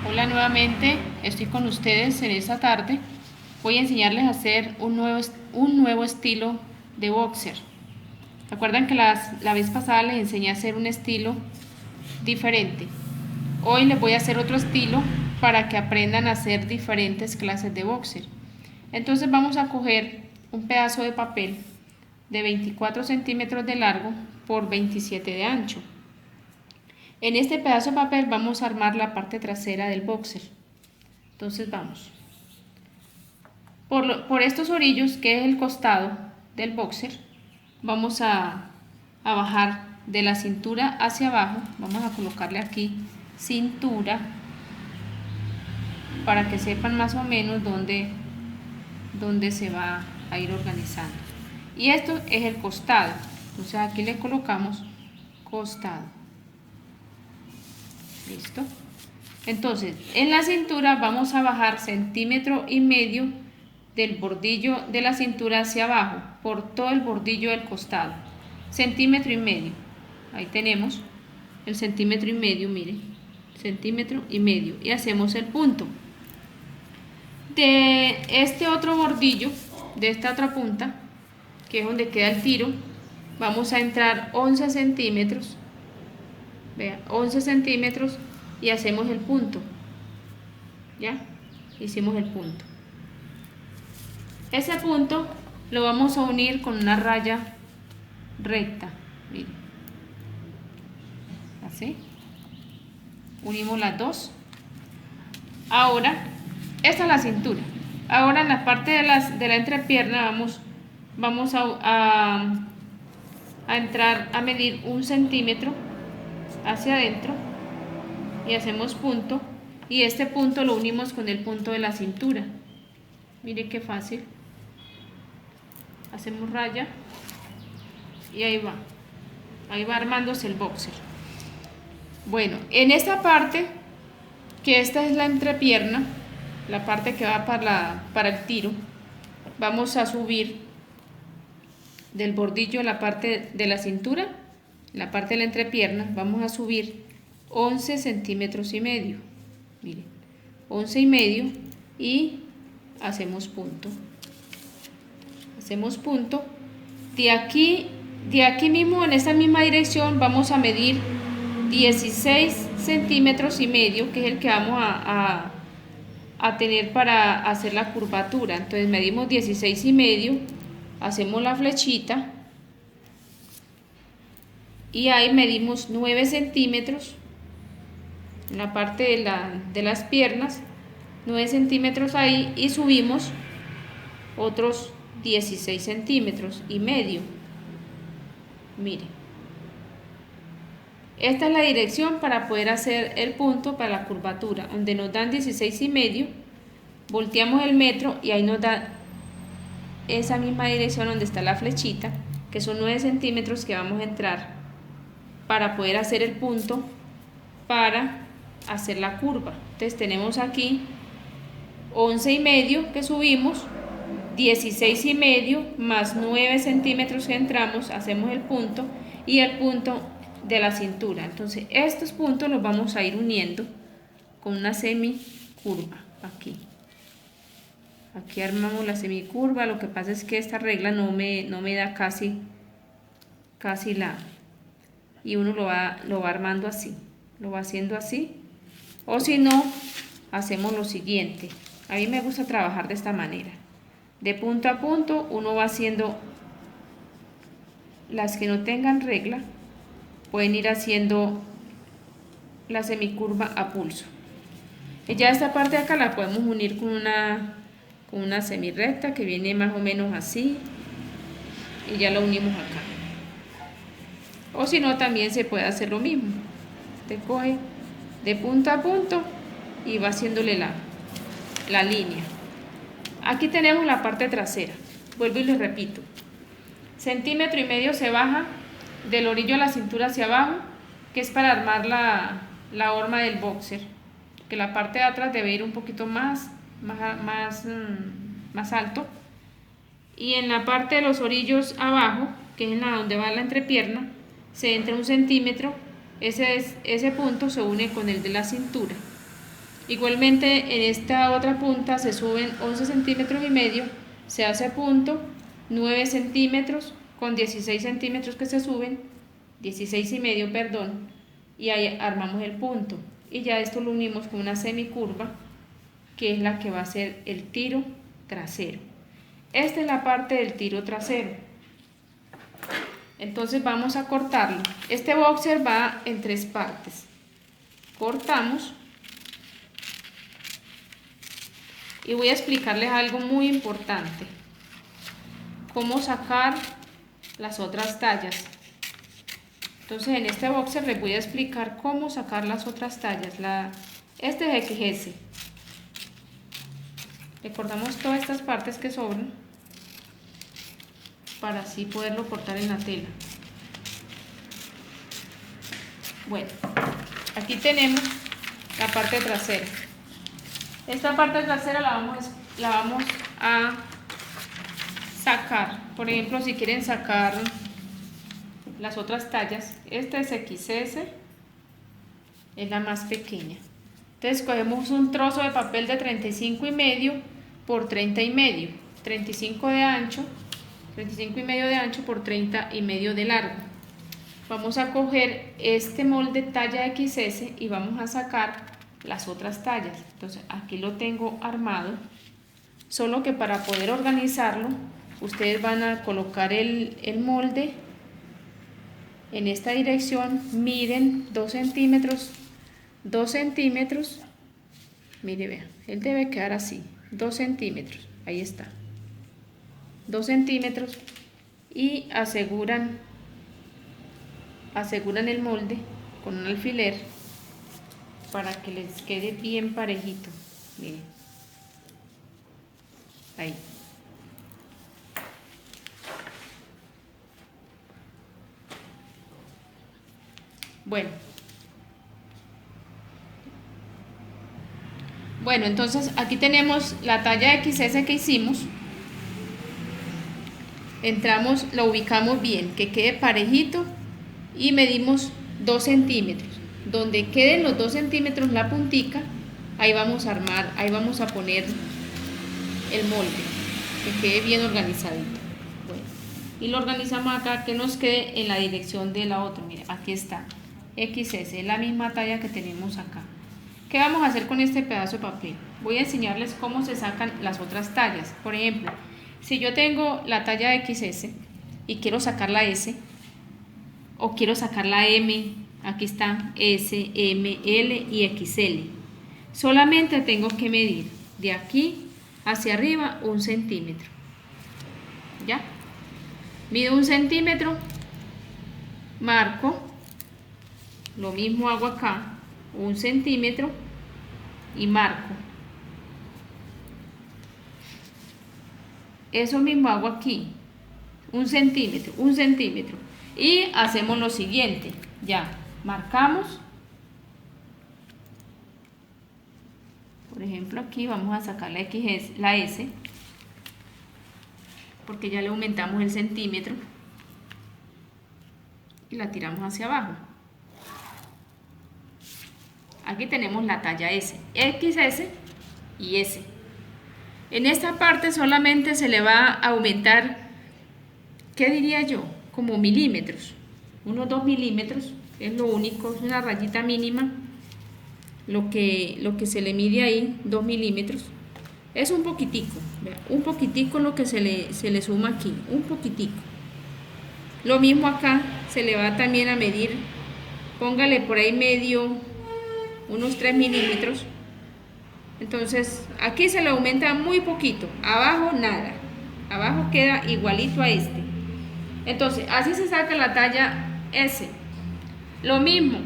Hola nuevamente, estoy con ustedes en esta tarde. Voy a enseñarles a hacer un nuevo estilo de boxer. ¿Recuerdan que la vez pasada les enseñé a hacer un estilo diferente? Hoy les voy a hacer otro estilo para que aprendan a hacer diferentes clases de boxer. Entonces vamos a coger un pedazo de papel de 24 centímetros de largo por 27 de ancho. En este pedazo de papel vamos a armar la parte trasera del boxer. Entonces vamos. Por estos orillos, que es el costado del boxer, vamos a bajar de la cintura hacia abajo. Vamos a colocarle aquí cintura para que sepan más o menos dónde se va a ir organizando. Y esto es el costado. Entonces aquí le colocamos costado. Listo. Entonces en la cintura vamos a bajar 1,5 centímetros del bordillo de la cintura hacia abajo, por todo el bordillo del costado, 1,5 centímetros. Ahí tenemos el 1,5 centímetros, miren, 1,5 centímetros, y hacemos el punto. De este otro bordillo, de esta otra punta, que es donde queda el tiro, vamos a entrar 11 centímetros, vean, 11 centímetros, y hacemos el punto. ¿Ya? Hicimos el punto. Ese punto lo vamos a unir con una raya recta, miren, así, unimos las dos. Ahora, esta es la cintura. Ahora en la parte de la entrepierna vamos a entrar a medir 1 centímetro hacia adentro y hacemos punto, y este punto lo unimos con el punto de la cintura. Miren qué fácil. Hacemos raya y ahí va armándose el boxer. Bueno, en esta parte, que esta es la entrepierna, la parte que va para el tiro, vamos a subir del bordillo, la parte de la cintura, la parte de la entrepierna, vamos a subir 11 centímetros y medio, miren, 11 y medio, y hacemos punto. Hacemos punto. De aquí mismo, en esta misma dirección, vamos a medir 16 centímetros y medio, que es el que vamos a tener para hacer la curvatura. Entonces medimos 16 y medio, hacemos la flechita y ahí medimos 9 centímetros en la parte de las piernas, 9 centímetros ahí, y subimos otros 16 centímetros y medio. Miren, esta es la dirección para poder hacer el punto para la curvatura, donde nos dan 16 y medio, volteamos el metro y ahí nos da esa misma dirección donde está la flechita, que son 9 centímetros que vamos a entrar para poder hacer el punto para hacer la curva. Entonces tenemos aquí 11 y medio que subimos, 16 y medio más 9 centímetros que entramos, hacemos el punto, y el punto de la cintura. Entonces estos puntos los vamos a ir uniendo con una semicurva. Aquí armamos la semicurva. Lo que pasa es que esta regla no me da casi la, y uno lo va armando así, lo va haciendo así, o si no, hacemos lo siguiente. A mí me gusta trabajar de esta manera. De punto a punto uno va haciendo, las que no tengan regla pueden ir haciendo la semicurva a pulso. Y ya esta parte de acá la podemos unir con una semirrecta que viene más o menos así, y ya la unimos acá. O si no, también se puede hacer lo mismo. Te coge de punto a punto y va haciéndole la línea. Aquí tenemos la parte trasera. Vuelvo y les repito. 1,5 centímetros se baja del orillo de la cintura hacia abajo, que es para armar la horma del boxer, que la parte de atrás debe ir un poquito más alto, y en la parte de los orillos abajo, que es donde va la entrepierna, se entra 1 centímetro. Ese punto se une con el de la cintura. Igualmente en esta otra punta se suben 11 centímetros y medio, se hace punto, 9 centímetros con 16 centímetros que se suben, 16 y medio, perdón, y ahí armamos el punto. Y ya esto lo unimos con una semicurva, que es la que va a ser el tiro trasero. Esta es la parte del tiro trasero. Entonces vamos a cortarlo. Este boxer va en 3 partes. Cortamos. Y voy a explicarles algo muy importante. Cómo sacar las otras tallas. Entonces en este boxer les voy a explicar cómo sacar las otras tallas. Este es XS. Le cortamos todas estas partes que sobran para así poderlo cortar en la tela. Bueno, aquí tenemos la parte trasera. Esta parte trasera la vamos a sacar. Por ejemplo, si quieren sacar las otras tallas, esta es XS, es la más pequeña. Entonces cogemos un trozo de papel de 35 y medio por 30 y medio, 35 de ancho, 35 y medio de ancho por 30 y medio de largo. Vamos a coger este molde talla XS y vamos a sacar las otras tallas. Entonces aquí lo tengo armado, solo que para poder organizarlo ustedes van a colocar el molde en esta dirección, miren 2 centímetros, 2 centímetros, mire, vean, él debe quedar así, 2 centímetros, ahí está, 2 centímetros, y aseguran el molde con un alfiler para que les quede bien parejito, miren, ahí. Bueno, entonces aquí tenemos la talla XS que hicimos. Entramos, lo ubicamos bien, que quede parejito y medimos 2 centímetros. Donde queden los 2 centímetros la puntica, ahí vamos a armar, ahí vamos a poner el molde, que quede bien organizadito. Bueno, y lo organizamos acá, que nos quede en la dirección de la otra. Mire, aquí está, XS, es la misma talla que tenemos acá. ¿Qué vamos a hacer con este pedazo de papel? Voy a enseñarles cómo se sacan las otras tallas. Por ejemplo, si yo tengo la talla XS y quiero sacar la S, o quiero sacar la M, aquí está S, M, L y XL. Solamente tengo que medir de aquí hacia arriba 1 centímetro. ¿Ya? Mido 1 centímetro, marco, lo mismo hago acá, 1 centímetro y marco. Eso mismo hago aquí, 1 centímetro, 1 centímetro. Y hacemos lo siguiente, ya, marcamos. Por ejemplo, aquí vamos a sacar la la S, porque ya le aumentamos el centímetro y la tiramos hacia abajo. Aquí tenemos la talla S, XS y S. En esta parte solamente se le va a aumentar, ¿qué diría yo? Como milímetros, unos 2 milímetros, es lo único, es una rayita mínima, lo que se le mide ahí, 2 milímetros. Es un poquitico, un poquitico lo que se le suma aquí, un poquitico. Lo mismo acá, se le va también a medir, póngale por ahí medio, unos 3 milímetros. Entonces aquí se le aumenta muy poquito, abajo nada, abajo queda igualito a este. Entonces así se saca la talla S. Lo mismo,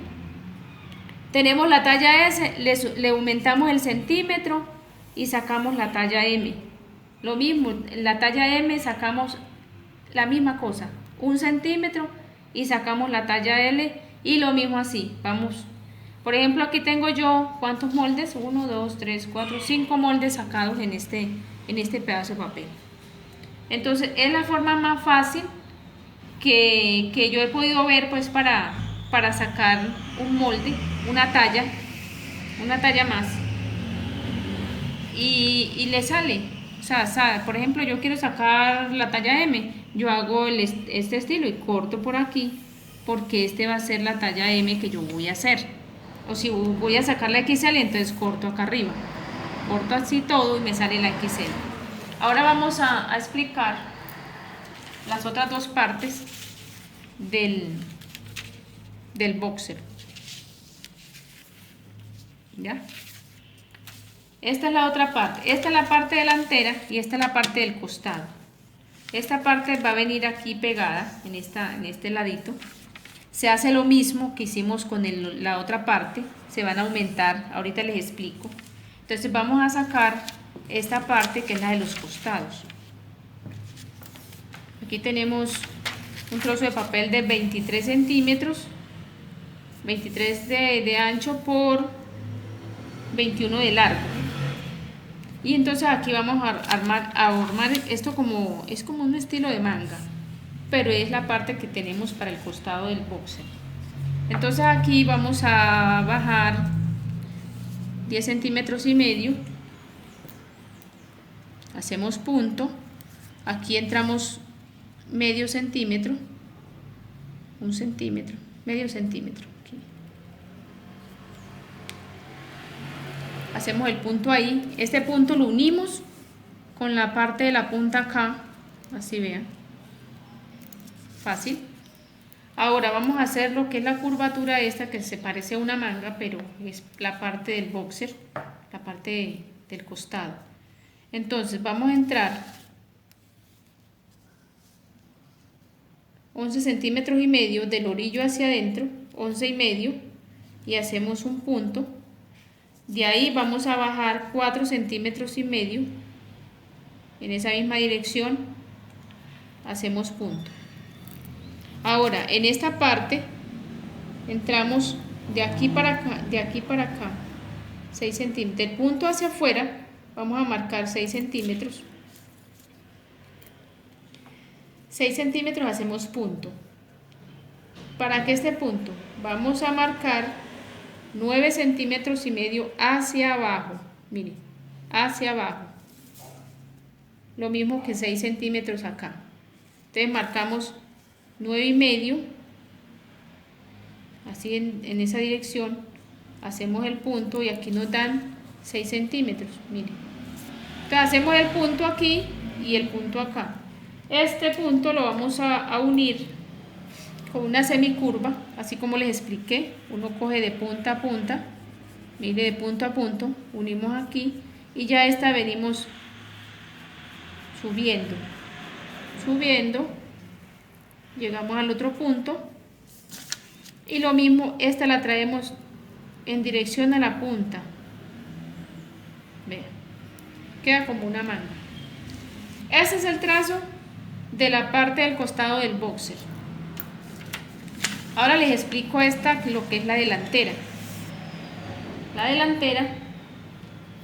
tenemos la talla S, le aumentamos el centímetro y sacamos la talla M. Lo mismo, en la talla M sacamos la misma cosa, 1 centímetro y sacamos la talla L, y lo mismo así, vamos. Por ejemplo, aquí tengo yo, ¿cuántos moldes? 1, 2, 3, 4, 5 moldes sacados en este pedazo de papel. Entonces, es la forma más fácil que yo he podido ver, pues, para sacar un molde, una talla más. y le sale. O sea, por ejemplo, yo quiero sacar la talla M, yo hago este estilo y corto por aquí, porque este va a ser la talla M que yo voy a hacer. O si voy a sacar la XL, entonces corto acá arriba. Corto así todo y me sale la XL. Ahora vamos a explicar las otras dos partes del boxer. ¿Ya? Esta es la otra parte. Esta es la parte delantera y esta es la parte del costado. Esta parte va a venir aquí pegada en este ladito. Se hace lo mismo que hicimos con la otra parte. Se van a aumentar. Ahorita les explico. Entonces vamos a sacar esta parte que es la de los costados. Aquí tenemos un trozo de papel de 23 centímetros. 23 de ancho por 21 de largo. Y entonces aquí vamos a armar esto como es como un estilo de manga, pero es la parte que tenemos para el costado del boxer. Entonces aquí vamos a bajar 10 centímetros y medio, hacemos punto, aquí entramos medio centímetro, un centímetro, medio centímetro. Hacemos el punto ahí, este punto lo unimos con la parte de la punta acá, así vean, fácil. Ahora vamos a hacer lo que es la curvatura esta que se parece a una manga, pero es la parte del boxer, la parte del costado. Entonces vamos a entrar 11 centímetros y medio del orillo hacia adentro, 11 y medio, y hacemos un punto. De ahí vamos a bajar 4 centímetros y medio en esa misma dirección, hacemos punto. Ahora en esta parte entramos de aquí para acá 6 centímetros, del punto hacia afuera vamos a marcar 6 centímetros, 6 centímetros hacemos punto. Para que este punto vamos a marcar 9 centímetros y medio hacia abajo, miren, hacia abajo, lo mismo que 6 centímetros acá. Entonces marcamos 9 y medio, así en esa dirección, hacemos el punto y aquí nos dan 6 centímetros, miren. Entonces hacemos el punto aquí y el punto acá. Este punto lo vamos a unir con una semicurva, así como les expliqué. Uno coge de punta a punta, mire, de punto a punto, unimos aquí y ya esta venimos subiendo, llegamos al otro punto y lo mismo, esta la traemos en dirección a la punta, vean, queda como una manga. Ese es el trazo de la parte del costado del boxer. Ahora les explico lo que es la delantera. La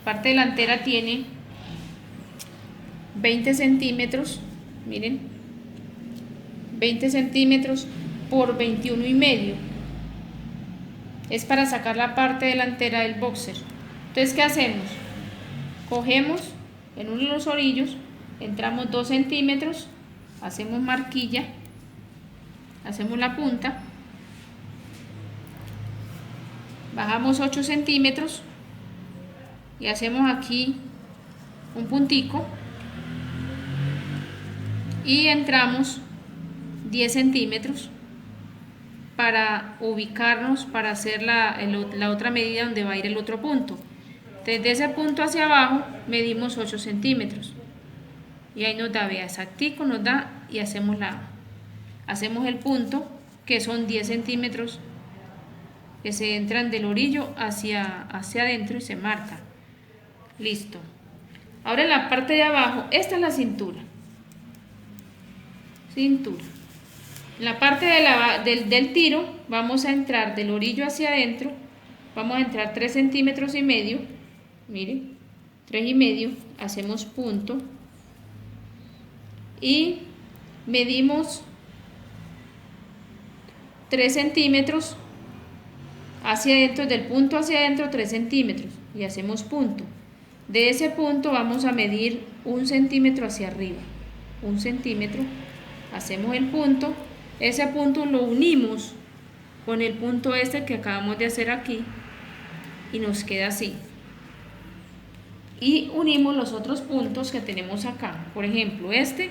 parte delantera tiene 20 centímetros, miren, 20 centímetros por 21 y medio. Es para sacar la parte delantera del boxer. Entonces, ¿qué hacemos? Cogemos en uno de los orillos, entramos 2 centímetros, hacemos marquilla, hacemos la punta, bajamos 8 centímetros y hacemos aquí un puntico y entramos 10 centímetros para ubicarnos, para hacer la otra medida donde va a ir el otro punto. Desde ese punto hacia abajo medimos 8 centímetros y ahí nos da, vea, exactico nos da, y hacemos el punto, que son 10 centímetros que se entran del orillo hacia adentro y se marca. Listo. Ahora en la parte de abajo, esta es la cintura. En la parte del tiro vamos a entrar del orillo hacia adentro, vamos a entrar 3 centímetros y medio, miren, 3 y medio, hacemos punto y medimos 3 centímetros hacia adentro, del punto hacia adentro 3 centímetros y hacemos punto. De ese punto vamos a medir 1 centímetro hacia arriba, 1 centímetro, hacemos el punto, ese punto lo unimos con el punto este que acabamos de hacer aquí y nos queda así. Y unimos los otros puntos que tenemos acá, por ejemplo este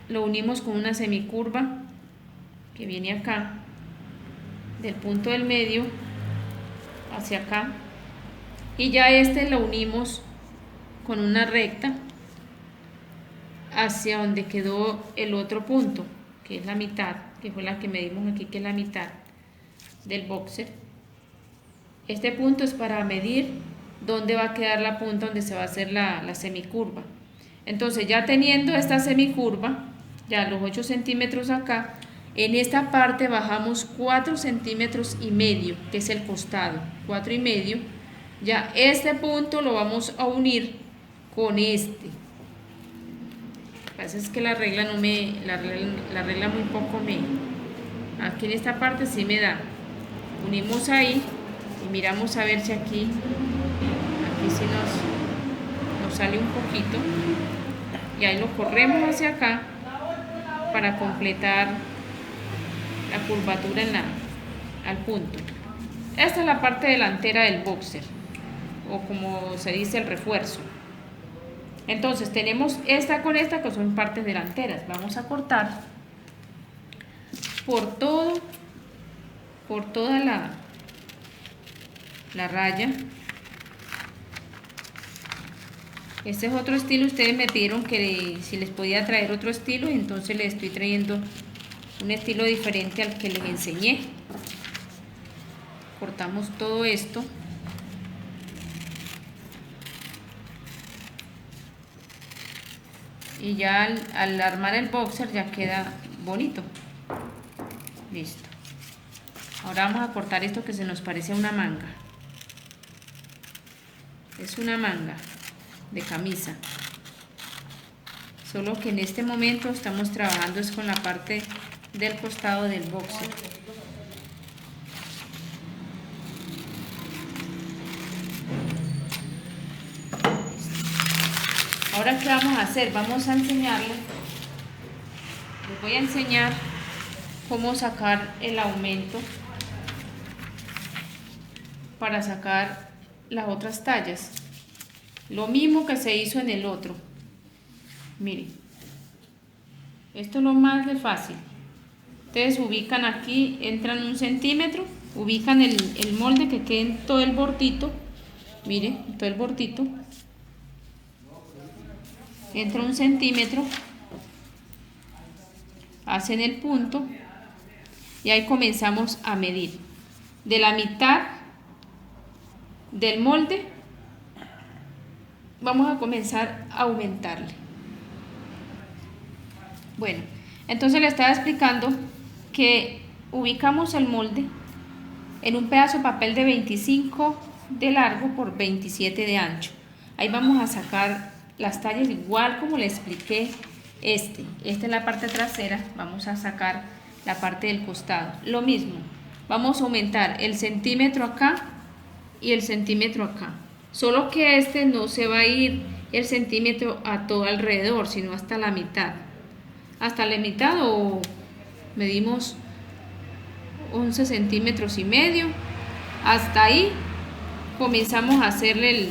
lo unimos con una semicurva que viene acá, del punto del medio hacia acá, y ya este lo unimos con una recta hacia donde quedó el otro punto, que es la mitad, que fue la que medimos aquí, que es la mitad del boxer. Este punto es para medir dónde va a quedar la punta donde se va a hacer la semicurva. Entonces, ya teniendo esta semicurva, ya los 8 centímetros acá, en esta parte bajamos 4 centímetros y medio, que es el costado, 4 y medio. Ya este punto lo vamos a unir con este. Lo que pasa es que la regla no me, la regla muy poco me, aquí en esta parte sí me da. Unimos ahí y miramos a ver si aquí sí nos sale un poquito, y ahí lo corremos hacia acá para completar la curvatura al punto. Esta es la parte delantera del boxer, o como se dice, el refuerzo. Entonces tenemos esta con esta, que son partes delanteras. Vamos a cortar por toda la raya. Este es otro estilo. Ustedes me pidieron que si les podía traer otro estilo, y entonces les estoy trayendo un estilo diferente al que les enseñé. Cortamos todo esto. Y ya al armar el boxer ya queda bonito. Listo. Ahora vamos a cortar esto que se nos parece a una manga. Es una manga de camisa. Solo que en este momento estamos trabajando es con la parte del costado del boxer. Ahora, ¿qué vamos a hacer? Vamos a enseñarles, les voy a enseñar cómo sacar el aumento para sacar las otras tallas. Lo mismo que se hizo en el otro. Miren, esto es lo más de fácil. Ustedes ubican aquí, entran 1 centímetro, ubican el molde que quede en todo el bordito. Miren, todo el bordito. Entra 1 centímetro, hacen el punto y ahí comenzamos a medir. De la mitad del molde vamos a comenzar a aumentarle. Bueno, entonces le estaba explicando que ubicamos el molde en un pedazo de papel de 25 de largo por 27 de ancho. Ahí vamos a sacar las tallas igual como le expliqué. Esta es la parte trasera, vamos a sacar la parte del costado. Lo mismo, vamos a aumentar el centímetro acá y el centímetro acá. Solo que este no se va a ir el centímetro a todo alrededor, sino hasta la mitad. Hasta la mitad, o medimos 11 centímetros y medio. Hasta ahí comenzamos a hacerle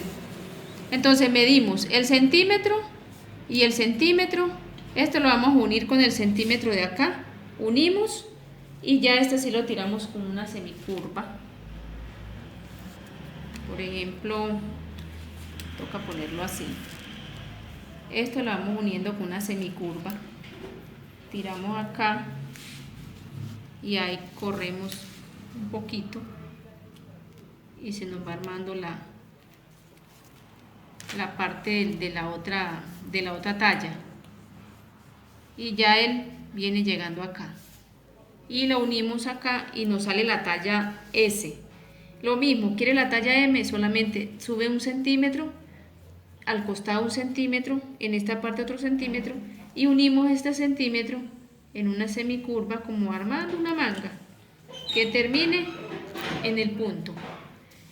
entonces medimos el centímetro y el centímetro. Esto lo vamos a unir con el centímetro de acá. Unimos y ya este sí lo tiramos con una semicurva. Por ejemplo, toca ponerlo así. Esto lo vamos uniendo con una semicurva. Tiramos acá y ahí corremos un poquito y se nos va armando la parte de la otra talla, y ya él viene llegando acá y lo unimos acá y nos sale la talla S. Lo mismo, quiere la talla M, solamente sube 1 centímetro, al costado 1 centímetro, en esta parte otro centímetro, y unimos este centímetro en una semicurva, como armando una manga que termine en el punto.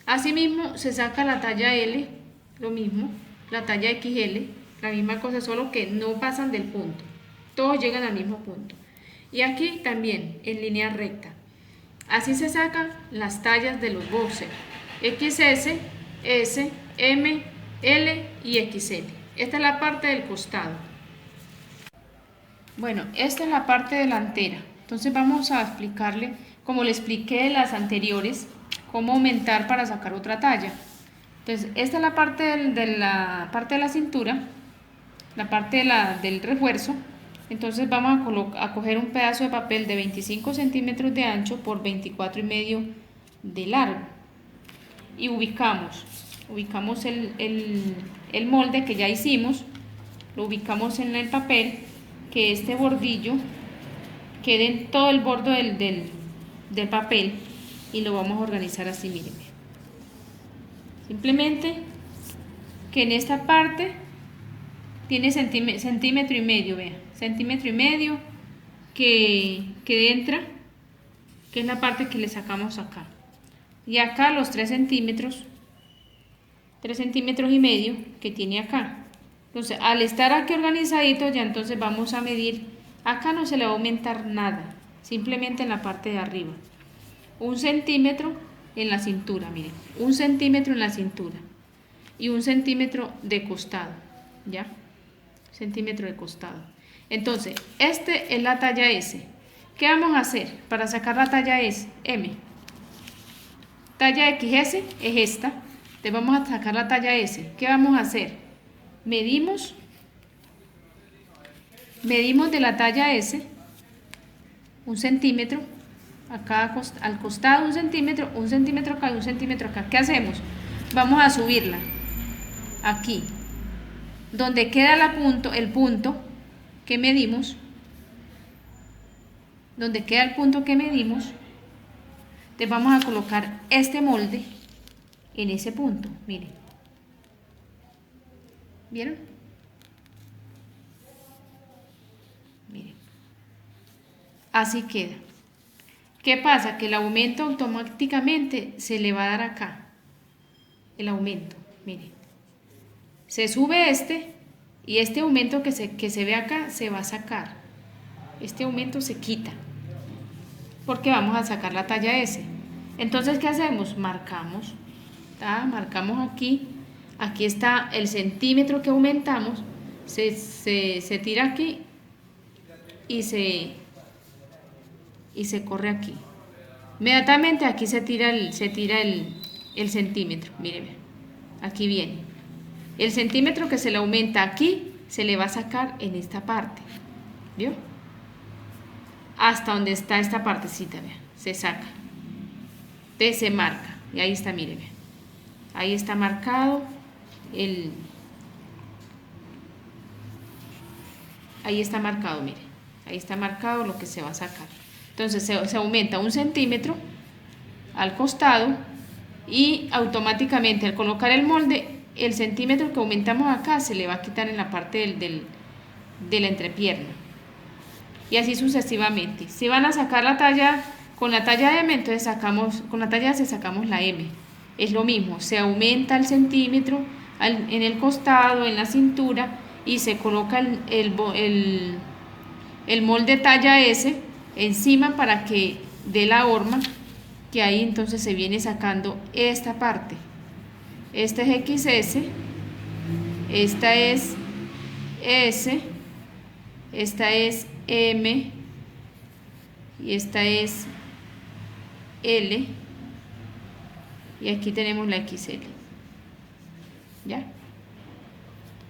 Asimismo se saca la talla L lo mismo, la talla XL, la misma cosa, solo que no pasan del punto, todos llegan al mismo punto. Y aquí también en línea recta. Así se sacan las tallas de los boxers XS, S, M, L y XL. Esta es la parte del costado. Bueno, esta es la parte delantera. Entonces vamos a explicarle, como le expliqué en las anteriores, cómo aumentar para sacar otra talla. Entonces esta es la parte de la cintura, la parte del refuerzo. Entonces vamos a coger un pedazo de papel de 25 centímetros de ancho por 24,5 de largo y ubicamos el molde que ya hicimos, lo ubicamos en el papel, que este bordillo quede en todo el borde del papel, y lo vamos a organizar así, miren. Simplemente que en esta parte tiene centímetro y medio, vean, centímetro y medio que entra, que es la parte que le sacamos acá, y acá los 3 centímetros y medio que tiene acá. Entonces al estar aquí organizadito, ya entonces vamos a medir. Acá no se le va a aumentar nada, simplemente en la parte de arriba 1 centímetro en la cintura, miren, 1 centímetro en la cintura y 1 centímetro de costado, ya, centímetro de costado. Entonces este es la talla S. ¿Qué vamos a hacer para sacar la talla M? Talla XS es esta. Entonces vamos a sacar la talla S. ¿Qué vamos a hacer? Medimos de la talla S 1 centímetro acá al costado, 1 centímetro acá y 1 centímetro acá. ¿Qué hacemos? Vamos a subirla aquí, donde queda el punto que medimos, te vamos a colocar este molde en ese punto, miren. ¿Vieron? Miren. Así queda. ¿Qué pasa? Que el aumento automáticamente se le va a dar acá. El aumento, miren. Se sube y este aumento que se ve acá se va a sacar. Este aumento se quita, porque vamos a sacar la talla S. Entonces, ¿qué hacemos? Marcamos aquí. Aquí está el centímetro que aumentamos, se tira aquí y se corre aquí. Inmediatamente aquí se tira el centímetro, miren, aquí viene. El centímetro que se le aumenta aquí, se le va a sacar en esta parte, ¿vio? Hasta donde está esta partecita, vean, se saca. Entonces se marca, y ahí está, miren, vean. Ahí está marcado ahí está marcado, miren, ahí está marcado lo que se va a sacar. Entonces se aumenta 1 centímetro al costado y automáticamente al colocar el molde, el centímetro que aumentamos acá se le va a quitar en la parte de la entrepierna, y así sucesivamente. Si van a sacar la talla con la talla M, entonces con la talla S sacamos la M. Es lo mismo, se aumenta el centímetro en el costado, en la cintura, y se coloca el molde talla S encima para que dé la horma, que ahí entonces se viene sacando esta parte. Esta es XS, esta es S, esta es M y esta es L, y aquí tenemos la XL, ¿ya?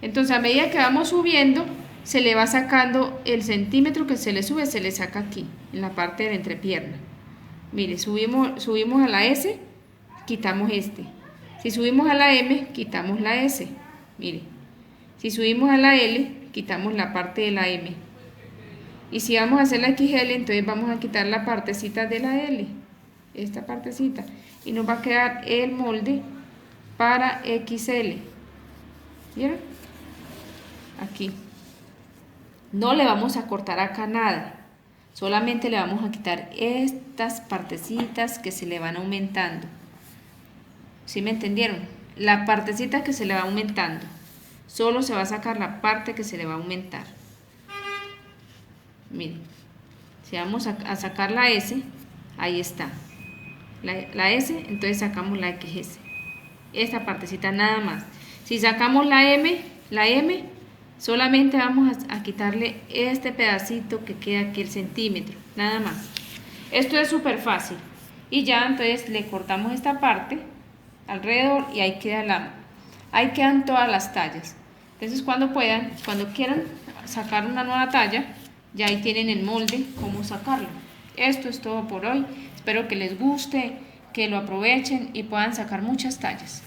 Entonces a medida que vamos subiendo, se le va sacando el centímetro que se le sube, se le saca aquí, en la parte de la entrepierna. Mire, subimos a la S, quitamos este. Si subimos a la M, quitamos la S. Mire, si subimos a la L, quitamos la parte de la M. Y si vamos a hacer la XL, entonces vamos a quitar la partecita de la L, esta partecita, y nos va a quedar el molde para XL. ¿Vieron? Aquí. No le vamos a cortar acá nada, solamente le vamos a quitar estas partecitas que se le van aumentando. ¿Sí me entendieron? la partecita que se le va aumentando. Solo se va a sacar la parte que se le va a aumentar. Miren, si vamos a sacar la S, ahí está. La S, entonces sacamos la XS. Esta partecita nada más. Si sacamos la M, solamente vamos a quitarle este pedacito que queda aquí, el centímetro, nada más. Esto es súper fácil. Y ya entonces le cortamos esta parte alrededor y ahí quedan todas las tallas. Entonces cuando quieran sacar una nueva talla, ya ahí tienen el molde, cómo sacarlo. Esto es todo por hoy. Espero que les guste, que lo aprovechen y puedan sacar muchas tallas.